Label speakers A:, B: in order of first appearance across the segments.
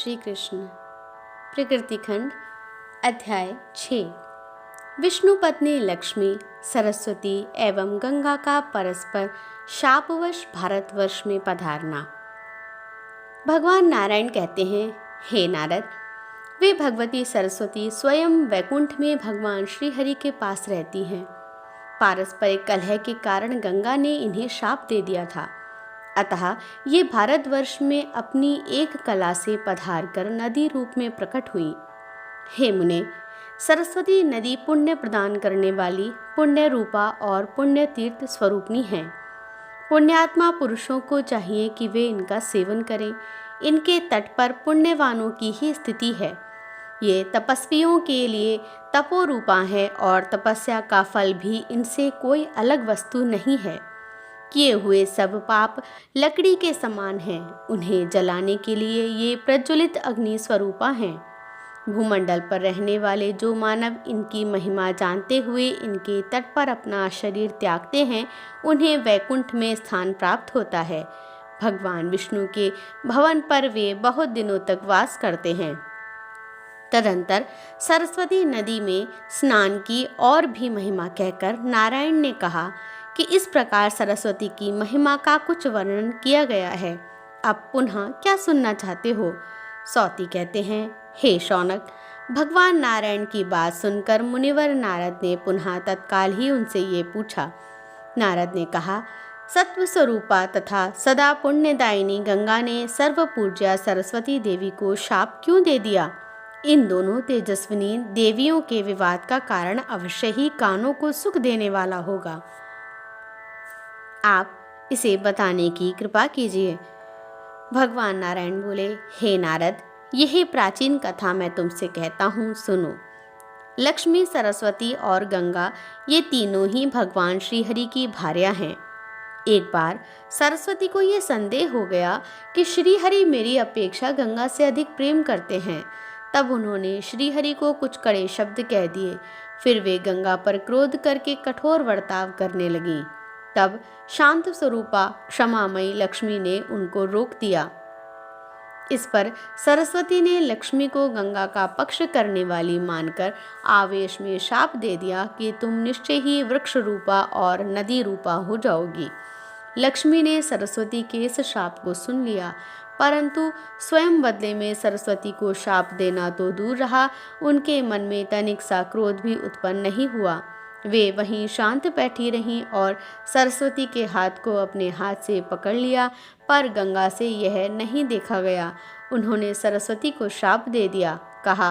A: श्री कृष्ण। प्रकृति खंड अध्याय 6। विष्णु पत्नी लक्ष्मी, सरस्वती एवं गंगा का परस्पर शापवश भारतवर्ष में पधारना। भगवान नारायण कहते हैं, हे नारद, वे भगवती सरस्वती स्वयं वैकुंठ में भगवान श्री हरि के पास रहती हैं। पारस्परिक कलह के कारण गंगा ने इन्हें शाप दे दिया था, अतः ये भारतवर्ष में अपनी एक कला से पधार कर नदी रूप में प्रकट हुई। हे मुने, सरस्वती नदी पुण्य प्रदान करने वाली, पुण्य रूपा और पुण्य तीर्थ स्वरूपनी है। पुण्यात्मा पुरुषों को चाहिए कि वे इनका सेवन करें। इनके तट पर पुण्यवानों की ही स्थिति है। ये तपस्वियों के लिए तपोरूपा है और तपस्या का फल भी इनसे कोई अलग वस्तु नहीं है। किए हुए सब पाप लकड़ी के समान हैं। उन्हें जलाने के लिए ये प्रज्वलित अग्नि स्वरूपा हैं। भूमंडल पर रहने वाले जो मानव इनकी महिमा जानते हुए इनके तट पर अपना शरीर त्यागते हैं, उन्हें वैकुंठ में स्थान प्राप्त होता है। भगवान विष्णु के भवन पर वे बहुत दिनों तक वास करते हैं। तदंतर सरस्वती नदी में स्नान की और भी महिमा कहकर नारायण ने कहा कि इस प्रकार सरस्वती की महिमा का कुछ वर्णन किया गया है। अब पुनः क्या सुनना चाहते हो? सौती कहते हैं, हे शौनक, भगवान नारायण की बात सुनकर मुनिवर नारद ने पुनः तत्काल ही उनसे ये पूछा। नारद ने कहा, सत्व स्वरूपा तथा सदा पुण्यदायिनी गंगा ने सर्व पूज्या सरस्वती देवी को शाप क्यों दे दिया? इन दोनों तेजस्विनी देवियों के विवाद का कारण अवश्य ही कानों को सुख देने वाला होगा। आप इसे बताने की कृपा कीजिए। भगवान नारायण बोले, हे नारद, यही प्राचीन कथा मैं तुमसे कहता हूँ, सुनो। लक्ष्मी, सरस्वती और गंगा ये तीनों ही भगवान श्री हरि की भार्या हैं। एक बार सरस्वती को ये संदेह हो गया कि श्री हरि मेरी अपेक्षा गंगा से अधिक प्रेम करते हैं। तब उन्होंने श्री हरि को कुछ कड़े शब्द कह दिए। फिर वे गंगा पर क्रोध करके कठोर वर्ताव करने लगीं। तब शांत स्वरूपा क्षमामयी लक्ष्मी ने उनको रोक दिया। इस पर सरस्वती ने लक्ष्मी को गंगा का पक्ष करने वाली मानकर आवेश में शाप दे दिया कि तुम निश्चय ही वृक्ष रूपा और नदी रूपा हो जाओगी। लक्ष्मी ने सरस्वती के इस शाप को सुन लिया, परंतु स्वयं बदले में सरस्वती को शाप देना तो दूर रहा, उनके मन में तनिक सा क्रोध भी उत्पन्न नहीं हुआ। वे वहीं शांत बैठी रहीं और सरस्वती के हाथ को अपने हाथ से पकड़ लिया, पर गंगा से यह नहीं देखा गया। उन्होंने सरस्वती को शाप दे दिया। कहा,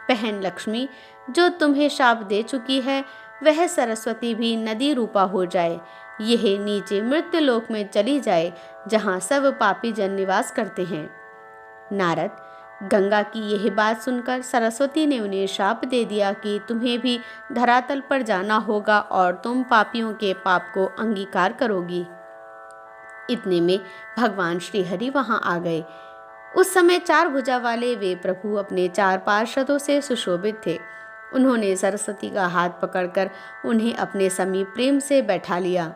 A: बहन लक्ष्मी, जो तुम्हें शाप दे चुकी है वह सरस्वती भी नदी रूपा हो जाए। यह नीचे मृत्यु लोक में चली जाए, जहाँ सब पापी जन निवास करते हैं। नारद, गंगा की यह बात सुनकर सरस्वती ने उन्हें शाप दे दिया कि तुम्हें भी धरातल पर जाना होगा और तुम पापियों के पाप को अंगीकार करोगी। इतने में भगवान श्री हरि वहां आ गए। उस समय 4 भुजा वाले वे प्रभु अपने 4 पार्षदों से सुशोभित थे। उन्होंने सरस्वती का हाथ पकड़कर उन्हें अपने समीप प्रेम से बैठा लिया।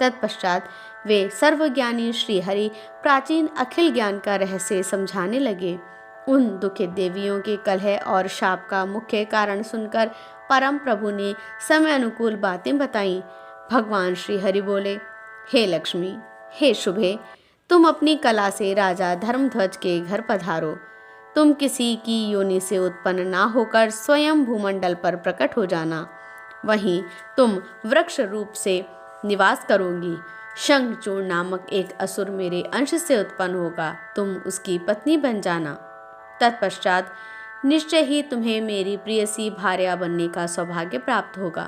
A: तत्पश्चात वे सर्वज्ञानी श्री हरि प्राचीन अखिल ज्ञान का रहस्य समझाने लगे। उन दुखित देवियों के कलह और शाप का मुख्य कारण सुनकर परम प्रभु ने समय अनुकूल बातें बताईं। भगवान श्री हरि बोले, हे लक्ष्मी, हे शुभे, तुम अपनी कला से राजा धर्मध्वज के घर पधारो। तुम किसी की योनि से उत्पन्न ना होकर स्वयं भूमंडल पर प्रकट हो जाना। वहीं तुम वृक्ष रूप से निवास करोगी। शंखचूड़ नामक एक असुर मेरे अंश से उत्पन्न होगा। तुम उसकी पत्नी बन जाना। तत्पश्चात निश्चय ही तुम्हें मेरी प्रियसी भार्या बनने का सौभाग्य प्राप्त होगा।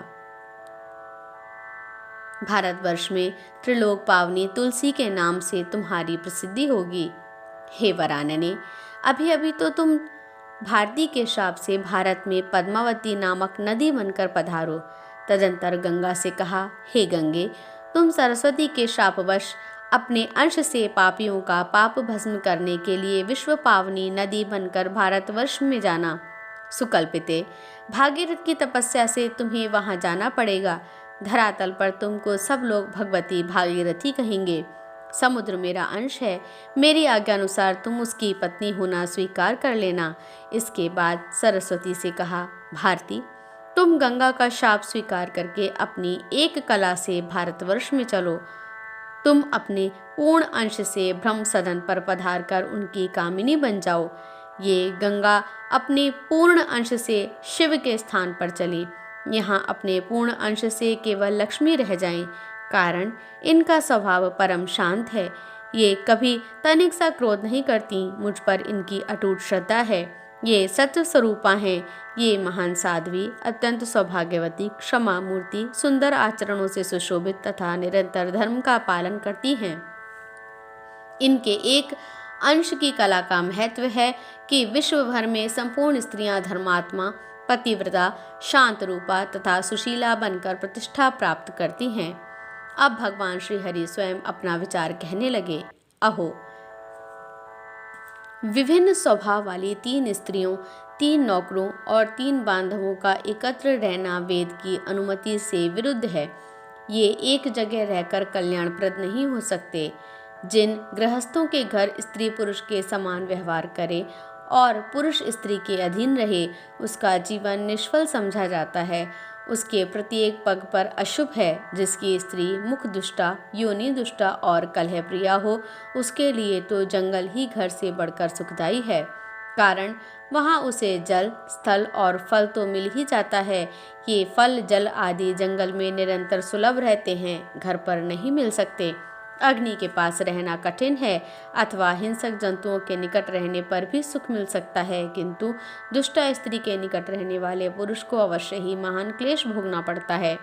A: भारतवर्ष में त्रिलोक पावनी तुलसी के नाम से तुम्हारी प्रसिद्धि होगी। हे वरानने, अभी अभी तो तुम भारती के शाप से भारत में पद्मावती नामक नदी बनकर पधारो। तदंतर गंगा से कहा, हे गंगे, तुम सरस्वती के शापवश अपने अंश से पापियों का पाप भस्म करने के लिए विश्व पावनी नदी बनकर भारतवर्ष में जाना। सुकल्पिते, भागीरथ की तपस्या से तुम्हें वहां जाना पड़ेगा। धरातल पर तुमको सब लोग भगवती भागीरथी कहेंगे। समुद्र मेरा अंश है, मेरी आज्ञा अनुसार तुम उसकी पत्नी होना स्वीकार कर लेना। इसके बाद सरस्वती से कहा, भारती, तुम गंगा का शाप स्वीकार करके अपनी एक कला से भारतवर्ष में चलो। तुम अपने पूर्ण अंश से ब्रह्म सदन पर पधार कर उनकी कामिनी बन जाओ। ये गंगा अपने पूर्ण अंश से शिव के स्थान पर चली। यहाँ अपने पूर्ण अंश से केवल लक्ष्मी रह जाएं, कारण इनका स्वभाव परम शांत है। ये कभी तनिक सा क्रोध नहीं करती। मुझ पर इनकी अटूट श्रद्धा है। ये सत्य स्वरूपा हैं। ये महान साध्वी, अत्यंत सौभाग्यवती, क्षमा मूर्ति, सुंदर आचरणों से सुशोभित तथा निरंतर धर्म का पालन करती हैं। इनके एक अंश की कला का महत्व है कि विश्व भर में संपूर्ण स्त्रियां धर्मात्मा, पतिव्रता, शांत रूपा तथा सुशीला बनकर प्रतिष्ठा प्राप्त करती हैं। अब भगवान श्री हरि स्वयं अपना विचार कहने लगे। अहो, विभिन्न स्वभाव वाली 3 स्त्रियों, 3 नौकरों और 3 बांधवों का एकत्र रहना वेद की अनुमति से विरुद्ध है। ये एक जगह रहकर कल्याणप्रद नहीं हो सकते। जिन गृहस्थों के घर स्त्री पुरुष के समान व्यवहार करे और पुरुष स्त्री के अधीन रहे, उसका जीवन निष्फल समझा जाता है। उसके प्रत्येक पग पर अशुभ है। जिसकी स्त्री मुख दुष्टा, योनि दुष्टा और कलह प्रिया हो, उसके लिए तो जंगल ही घर से बढ़कर सुखदायी है। कारण वहाँ उसे जल, स्थल और फल तो मिल ही जाता है। ये फल, जल आदि जंगल में निरंतर सुलभ रहते हैं, घर पर नहीं मिल सकते। अग्नि के पास रहना कठिन है अथवा हिंसक जंतुओं के निकट रहने पर भी सुख मिल सकता है, किंतु दुष्ट स्त्री के निकट रहने वाले पुरुष को अवश्य ही महान क्लेश भोगना पड़ता है।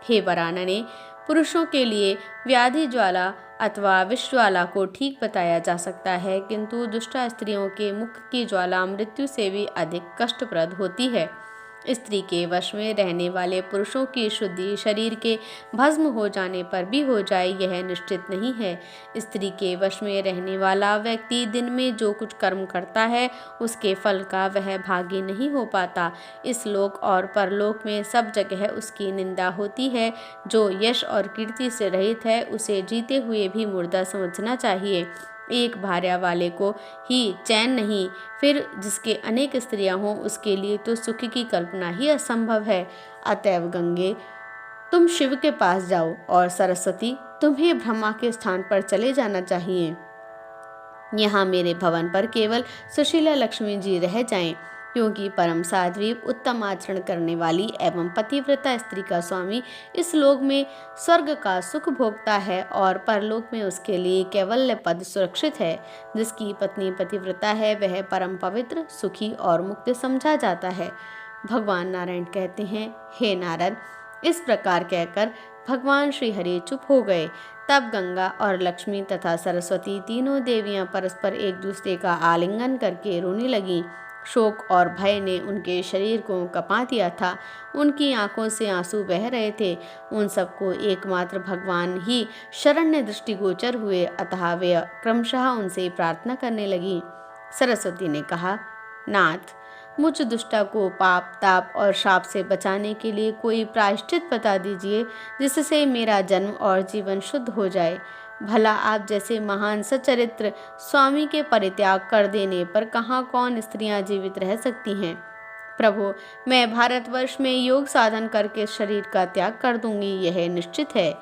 A: हे वरानने, पुरुषों के लिए व्याधि ज्वाला अथवा विष ज्वाला को ठीक बताया जा सकता है, किंतु दुष्ट स्त्रियों के मुख की ज्वाला मृत्यु से भी अधिक कष्टप्रद होती है। स्त्री के वश में रहने वाले पुरुषों की शुद्धि शरीर के भस्म हो जाने पर भी हो जाए, यह निश्चित नहीं है। स्त्री के वश में रहने वाला व्यक्ति दिन में जो कुछ कर्म करता है, उसके फल का वह भागी नहीं हो पाता। इस लोक और परलोक में सब जगह उसकी निंदा होती है। जो यश और कीर्ति से रहित है, उसे जीते हुए भी मुर्दा समझना चाहिए। एक भार्या वाले को ही चैन नहीं, फिर जिसके अनेक स्त्रियां हों, उसके लिए तो सुख की कल्पना ही असंभव है। अतएव गंगे, तुम शिव के पास जाओ और सरस्वती, तुम्हें ब्रह्मा के स्थान पर चले जाना चाहिए। यहाँ मेरे भवन पर केवल सुशीला लक्ष्मी जी रह जाएं, क्योंकि परम साध्वी, उत्तम आचरण करने वाली एवं पतिव्रता स्त्री का स्वामी इस लोक में स्वर्ग का सुख भोगता है और परलोक में उसके लिए कैवल्य पद सुरक्षित है। जिसकी पत्नी पतिव्रता है, वह परम पवित्र, सुखी और मुक्त समझा जाता है। भगवान नारायण कहते हैं, हे नारद, इस प्रकार कहकर भगवान श्री हरि चुप हो गए। तब गंगा और लक्ष्मी तथा सरस्वती तीनों देवियां परस्पर एक दूसरे का आलिंगन करके रोने लगीं। शोक और भय ने उनके शरीर को कँपा दिया था। उनकी आंखों से आंसू बह रहे थे। उन सबको एकमात्र भगवान ही शरण्य दृष्टिगोचर हुए, अतः वे क्रमशः उनसे प्रार्थना करने लगी। सरस्वती ने कहा, नाथ, मुझ दुष्टा को पाप, ताप और शाप से बचाने के लिए कोई प्रायश्चित बता दीजिए, जिससे मेरा जन्म और जीवन शुद्ध हो जाए। भला आप जैसे महान सच्चरित्र स्वामी के परित्याग कर देने पर कहाँ कौन स्त्रियां जीवित रह सकती हैं। प्रभु, मैं भारतवर्ष में योग साधन करके शरीर का त्याग कर दूंगी, यह निश्चित है।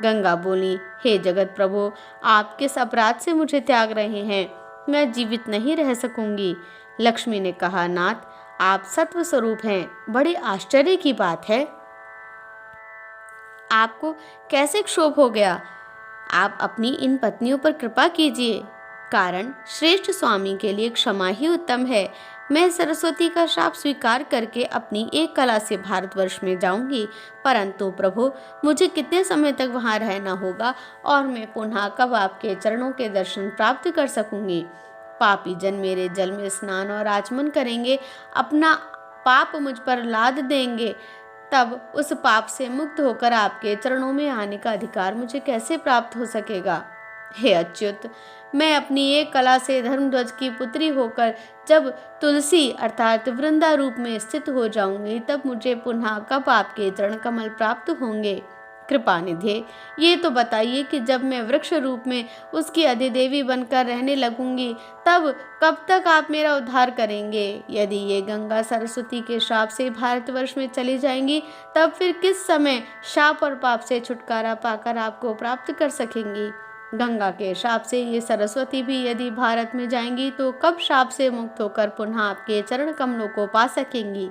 A: गंगा बोली, हे जगत प्रभु, आप किस अपराध से मुझे त्याग रहे हैं? मैं जीवित नहीं रह सकूंगी। लक्ष्मी ने कहा, नाथ, आप सत्व स्वरूप हैं, बड़े आश्चर्य की बात है। आपको कैसे क्षोभ हो गया? आप अपनी इन पत्नियों पर कृपा कीजिए, कारण श्रेष्ठ स्वामी के लिए क्षमा ही उत्तम है। मैं सरस्वती का शाप स्वीकार करके अपनी एक कला से भारतवर्ष में जाऊंगी, परंतु प्रभु, मुझे कितने समय तक वहां रहना होगा और मैं पुनः कब आपके चरणों के दर्शन प्राप्त कर सकूंगी? पापी जन मेरे जल में स्नान और आचमन करेंगे, अपना पाप मुझ पर लाद देंगे, तब उस पाप से मुक्त होकर आपके चरणों में आने का अधिकार मुझे कैसे प्राप्त हो सकेगा? हे अच्युत, मैं अपनी एक कला से धर्मध्वज की पुत्री होकर जब तुलसी अर्थात वृंदा रूप में स्थित हो जाऊंगी, तब मुझे पुनः कब आपके चरण कमल प्राप्त होंगे? कृपा निधि, ये तो बताइए कि जब मैं वृक्ष रूप में उसकी अधिदेवी बनकर रहने लगूंगी तब कब तक आप मेरा उद्धार करेंगे? यदि ये गंगा सरस्वती के श्राप से भारतवर्ष में चली जाएंगी तब फिर किस समय शाप और पाप से छुटकारा पाकर आपको प्राप्त कर सकेंगी? गंगा के शाप से ये सरस्वती भी यदि भारत में जाएंगी तो कब शाप से मुक्त होकर पुनः आपके चरण कमलों को पा सकेंगी?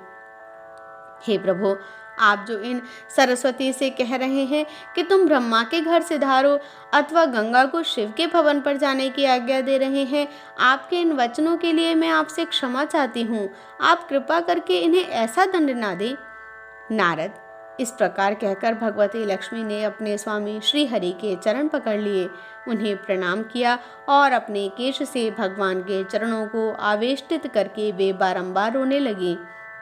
A: हे प्रभु, आप जो इन सरस्वती से कह रहे हैं कि तुम ब्रह्मा के घर से धारो अथवा गंगा को शिव के भवन पर जाने की आज्ञा दे रहे हैं, आपके इन वचनों के लिए मैं आपसे क्षमा चाहती हूँ। आप कृपा करके इन्हें ऐसा दंड ना दें। नारद, इस प्रकार कहकर भगवती लक्ष्मी ने अपने स्वामी श्री हरि के चरण पकड़ लिए, उन्हें प्रणाम किया और अपने केश से भगवान के चरणों को आवेष्टित करके वे बारंबार रोने लगी।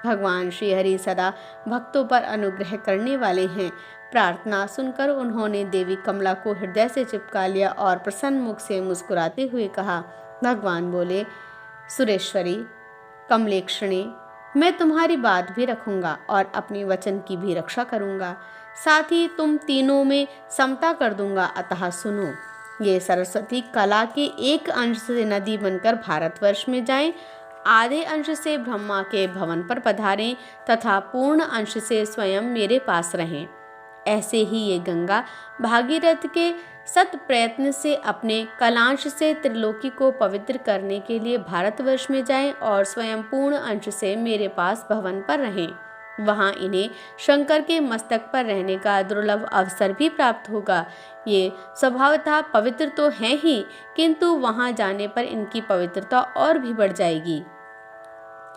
A: भगवान श्री हरि सदा भक्तों पर अनुग्रह करने वाले हैं। प्रार्थना सुनकर उन्होंने देवी कमला को हृदय से चिपका लिया और प्रसन्न मुख से मुस्कुराते हुए कहा। भगवान बोले, सुरेश्वरी, कमलेक्षणी, मैं तुम्हारी बात भी रखूंगा और अपने वचन की भी रक्षा करूंगा, साथ ही तुम तीनों में समता कर दूंगा। अतः सुनो, ये सरस्वती कला के एक अंश से नदी बनकर भारतवर्ष में जाएं, आधे अंश से ब्रह्मा के भवन पर पधारें तथा पूर्ण अंश से स्वयं मेरे पास रहें। ऐसे ही ये गंगा भागीरथ के सत प्रयत्न से अपने कलांश से त्रिलोकी को पवित्र करने के लिए भारतवर्ष में जाएं और स्वयं पूर्ण अंश से मेरे पास भवन पर रहें। वहाँ इन्हें शंकर के मस्तक पर रहने का दुर्लभ अवसर भी प्राप्त होगा। ये स्वभावतः पवित्र तो हैं ही, किंतु वहाँ जाने पर इनकी पवित्रता और भी बढ़ जाएगी।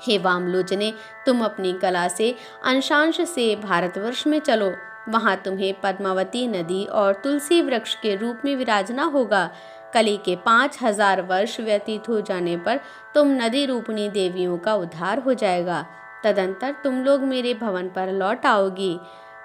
A: हे वामलोचने, तुम अपनी कला से अंशांश से भारतवर्ष में चलो। वहाँ तुम्हें पद्मावती नदी और तुलसी वृक्ष के रूप में विराजना होगा। कली के 5000 वर्ष व्यतीत हो जाने पर तुम नदी रूपणी देवियों का उद्धार हो जाएगा। तदंतर तुम लोग मेरे भवन पर लौट आओगी।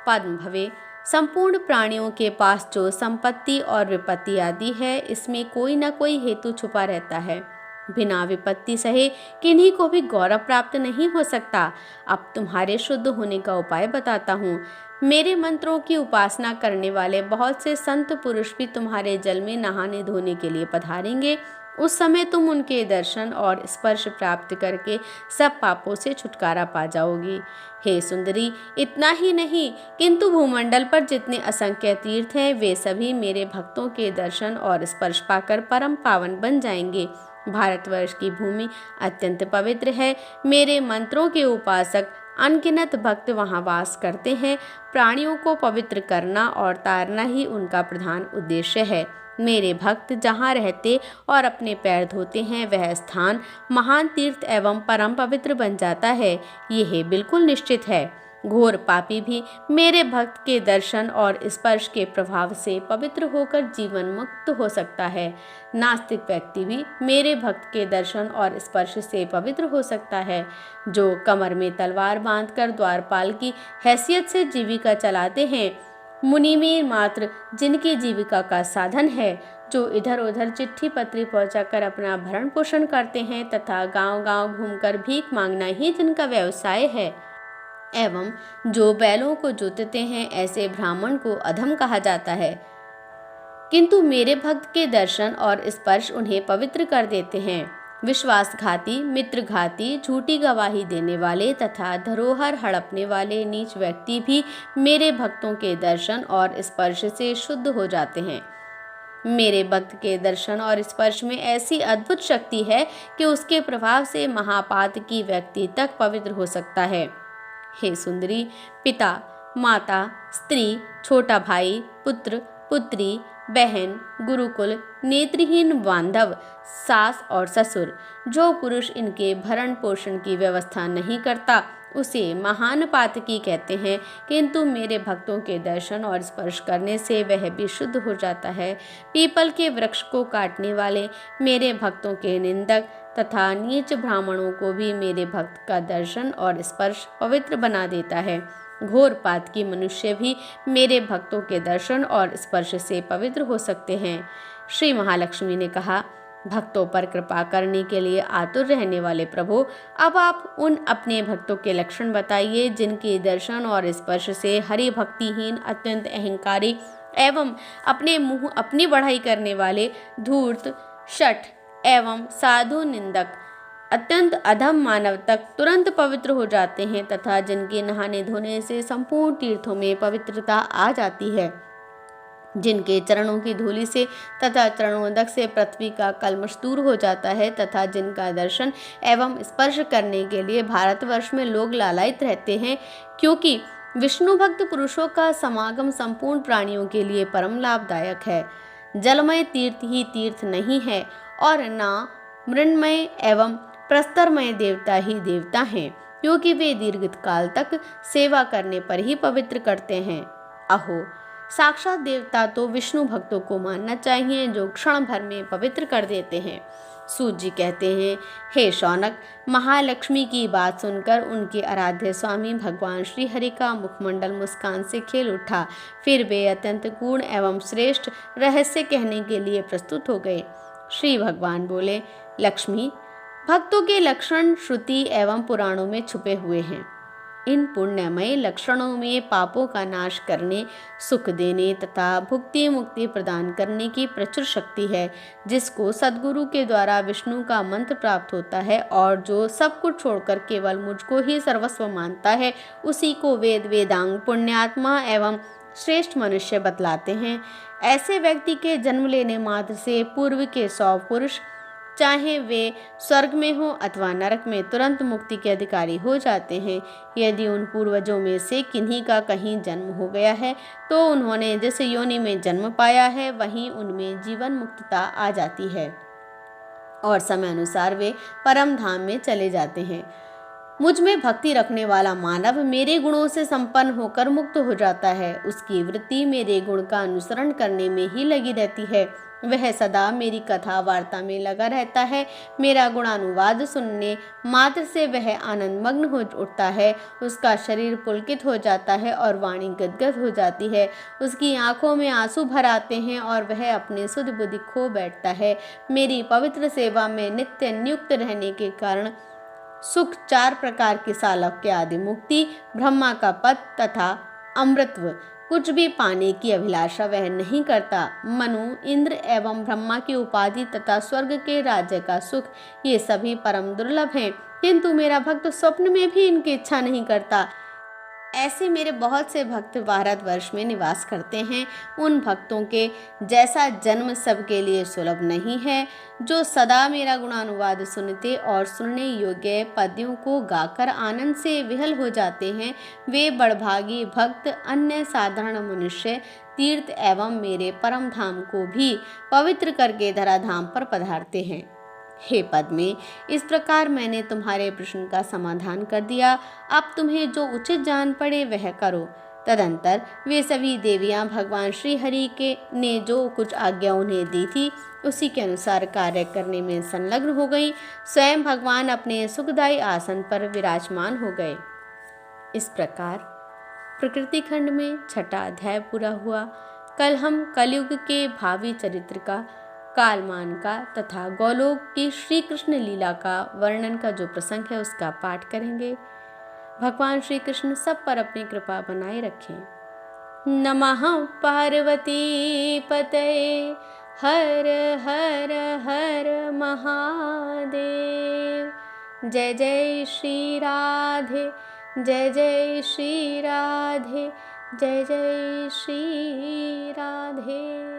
A: पद्म भवे, संपूर्ण प्राणियों के पास जो संपत्ति और विपत्ति आदि है, इसमें कोई न कोई हेतु छुपा रहता है। बिना विपत्ति सहे किन्हीं को भी गौरव प्राप्त नहीं हो सकता। अब तुम्हारे शुद्ध होने का उपाय बताता हूँ। मेरे मंत्रों की उपासना करने वाले बहुत से संत पुरुष भी तुम्हारे जल में नहाने धोने के लिए पधारेंगे। उस समय तुम उनके दर्शन और स्पर्श प्राप्त करके सब पापों से छुटकारा पा जाओगी। हे सुंदरी, इतना ही नहीं किंतु भूमंडल पर जितने असंख्य तीर्थ हैं, वे सभी मेरे भक्तों के दर्शन और स्पर्श पाकर परम पावन बन जाएंगे। भारतवर्ष की भूमि अत्यंत पवित्र है। मेरे मंत्रों के उपासक अनगिनत भक्त वहाँ वास करते हैं। प्राणियों को पवित्र करना और तारना ही उनका प्रधान उद्देश्य है। मेरे भक्त जहाँ रहते और अपने पैर धोते हैं, वह स्थान महान तीर्थ एवं परम पवित्र बन जाता है। यह बिल्कुल निश्चित है। घोर पापी भी मेरे भक्त के दर्शन और स्पर्श के प्रभाव से पवित्र होकर जीवन मुक्त हो सकता है। नास्तिक व्यक्ति भी मेरे भक्त के दर्शन और स्पर्श से पवित्र हो सकता है। जो कमर में तलवार बांधकर द्वारपाल की हैसियत से जीविका चलाते हैं, मुनिवीर मात्र जिनकी जीविका का साधन है, जो इधर उधर चिट्ठी पत्री पहुंचाकर अपना भरण पोषण करते हैं तथा गांव-गांव घूमकर भीख मांगना ही जिनका व्यवसाय है, एवं जो बैलों को जोतते हैं, ऐसे ब्राह्मण को अधम कहा जाता है। किंतु मेरे भक्त के दर्शन और स्पर्श उन्हें पवित्र कर देते हैं। विश्वासघाती, मित्रघाती, झूठी गवाही देने वाले तथा धरोहर हड़पने वाले नीच व्यक्ति भी मेरे भक्तों के दर्शन और स्पर्श से शुद्ध हो जाते हैं। मेरे भक्त के दर्शन और स्पर्श में ऐसी अद्भुत शक्ति है कि उसके प्रभाव से महापातकी व्यक्ति तक पवित्र हो सकता है। हे सुंदरी, पिता, माता, स्त्री, छोटा भाई, पुत्र, पुत्री, बहन, गुरुकुल, नेत्रहीन बांधव, सास और ससुर, जो पुरुष इनके भरण पोषण की व्यवस्था नहीं करता, उसे महान पातकी कहते हैं। किंतु मेरे भक्तों के दर्शन और स्पर्श करने से वह भी शुद्ध हो जाता है। पीपल के वृक्ष को काटने वाले मेरे भक्तों के निंदक तथा नीच ब्राह्मणों को भी मेरे भक्त का दर्शन और स्पर्श पवित्र बना देता है। घोर पातकी मनुष्य भी मेरे भक्तों के दर्शन और स्पर्श से पवित्र हो सकते हैं। श्री महालक्ष्मी ने कहा, भक्तों पर कृपा करने के लिए आतुर रहने वाले प्रभु, अब आप उन अपने भक्तों के लक्षण बताइए जिनके दर्शन और स्पर्श से हरि भक्तिहीन, अत्यंत अहंकारी एवं अपने मुंह अपनी बढ़ाई करने वाले धूर्त, शठ एवं साधु निंदक, अत्यंत अधम मानव तक तुरंत पवित्र हो जाते हैं तथा जिनके नहाने धोने से संपूर्ण तीर्थों में पवित्रता आ जाती है, जिनके चरणों की धूलि से तथा चरणोदक से पृथ्वी का कल्मश दूर हो जाता है तथा जिनका दर्शन एवं स्पर्श करने के लिए भारतवर्ष में लोग लालायित रहते हैं, क्योंकि विष्णु भक्त पुरुषों का समागम संपूर्ण प्राणियों के लिए परम लाभदायक है। जलमय तीर्थ ही तीर्थ नहीं है और ना मृण्मय एवं प्रस्तरमय देवता ही देवता हैं, क्योंकि वे दीर्घ काल तक सेवा करने पर ही पवित्र करते हैं। अहो, साक्षात देवता तो विष्णु भक्तों को मानना चाहिए जो क्षण भर में पवित्र कर देते हैं। सूत जी कहते हैं, हे शौनक, महालक्ष्मी की बात सुनकर उनके आराध्य स्वामी भगवान श्री हरि का मुखमंडल मुस्कान से खेल उठा। फिर वे अत्यंत पूर्ण एवं श्रेष्ठ रहस्य कहने के लिए प्रस्तुत हो गए। श्री भगवान बोले, लक्ष्मी, भक्तों के लक्षण श्रुति एवं पुराणों में छुपे हुए हैं। इन पुण्यमय लक्षणों में पापों का नाश करने, सुख देने तथा भुक्ति मुक्ति प्रदान करने की प्रचुर शक्ति है, जिसको सद्गुरु के द्वारा विष्णु का मंत्र प्राप्त होता है और जो सब कुछ छोड़कर केवल मुझको ही सर्वस्व मानता है, उसी को वेद वेदांग पुण्यात्मा एवं श्रेष्ठ मनुष्य बतलाते हैं। ऐसे व्यक्ति के जन्म लेने मात्र से पूर्व के 100 पुरुष, चाहे वे स्वर्ग में हो अथवा नरक में, तुरंत मुक्ति के अधिकारी हो जाते हैं। यदि उन पूर्वजों में से किन्हीं का कहीं जन्म हो गया है तो उन्होंने जिस योनि में जन्म पाया है वहीं उनमें जीवन मुक्तता आ जाती है और समय अनुसार वे परम धाम में चले जाते हैं। मुझ में भक्ति रखने वाला मानव मेरे गुणों से संपन्न होकर मुक्त हो जाता है। उसकी वृत्ति मेरे गुण का अनुसरण करने में ही लगी रहती है। वह सदा मेरी कथा वार्ता में लगा रहता है। मेरा गुणानुवाद सुनने मात्र से वह आनंद मग्न हो उठता है। उसका शरीर पुलकित हो जाता है और वाणी गदगद हो जाती है। उसकी आंखों में आंसू भर आते हैं और वह अपने सुध बुद्धि खो बैठता है। मेरी पवित्र सेवा में नित्य नियुक्त रहने के कारण सुख 4 प्रकार की सालोक्य आदि मुक्ति, ब्रह्मा का पद तथा अमृतत्व, कुछ भी पाने की अभिलाषा वह नहीं करता। मनु, इंद्र एवं ब्रह्मा की उपाधि तथा स्वर्ग के राज्य का सुख, ये सभी परम दुर्लभ हैं, किंतु मेरा भक्त स्वप्न में भी इनकी इच्छा नहीं करता। ऐसे मेरे बहुत से भक्त भारतवर्ष में निवास करते हैं। उन भक्तों के जैसा जन्म सबके लिए सुलभ नहीं है, जो सदा मेरा गुणानुवाद सुनते और सुनने योग्य पद्यों को गाकर आनंद से विहल हो जाते हैं। वे बड़भागी भक्त अन्य साधारण मनुष्य तीर्थ एवं मेरे परम धाम को भी पवित्र करके धराधाम पर पधारते हैं। हे पद्मे, इस प्रकार मैंने तुम्हारे प्रश्न का समाधान कर दिया। अब तुम्हें जो उचित जान पड़े वह करो। तदंतर वे सभी देवियां भगवान श्री हरि के ने जो कुछ आज्ञा उन्हें दी थी उसी के अनुसार कार्य करने में संलग्न हो गई। स्वयं भगवान अपने सुखदायी आसन पर विराजमान हो गए। इस प्रकार प्रकृति खंड में 6वां अध्याय पूरा हुआ। कल हम कलयुग के भावी चरित्र का, कालमान का तथा गोलोक की श्री कृष्ण लीला का वर्णन का जो प्रसंग है उसका पाठ करेंगे। भगवान श्री कृष्ण सब पर अपनी कृपा बनाए रखें। नमः पार्वती पतये हर हर हर महादेव। जय जय श्री राधे, जय जय श्री राधे, जय जय श्री राधे।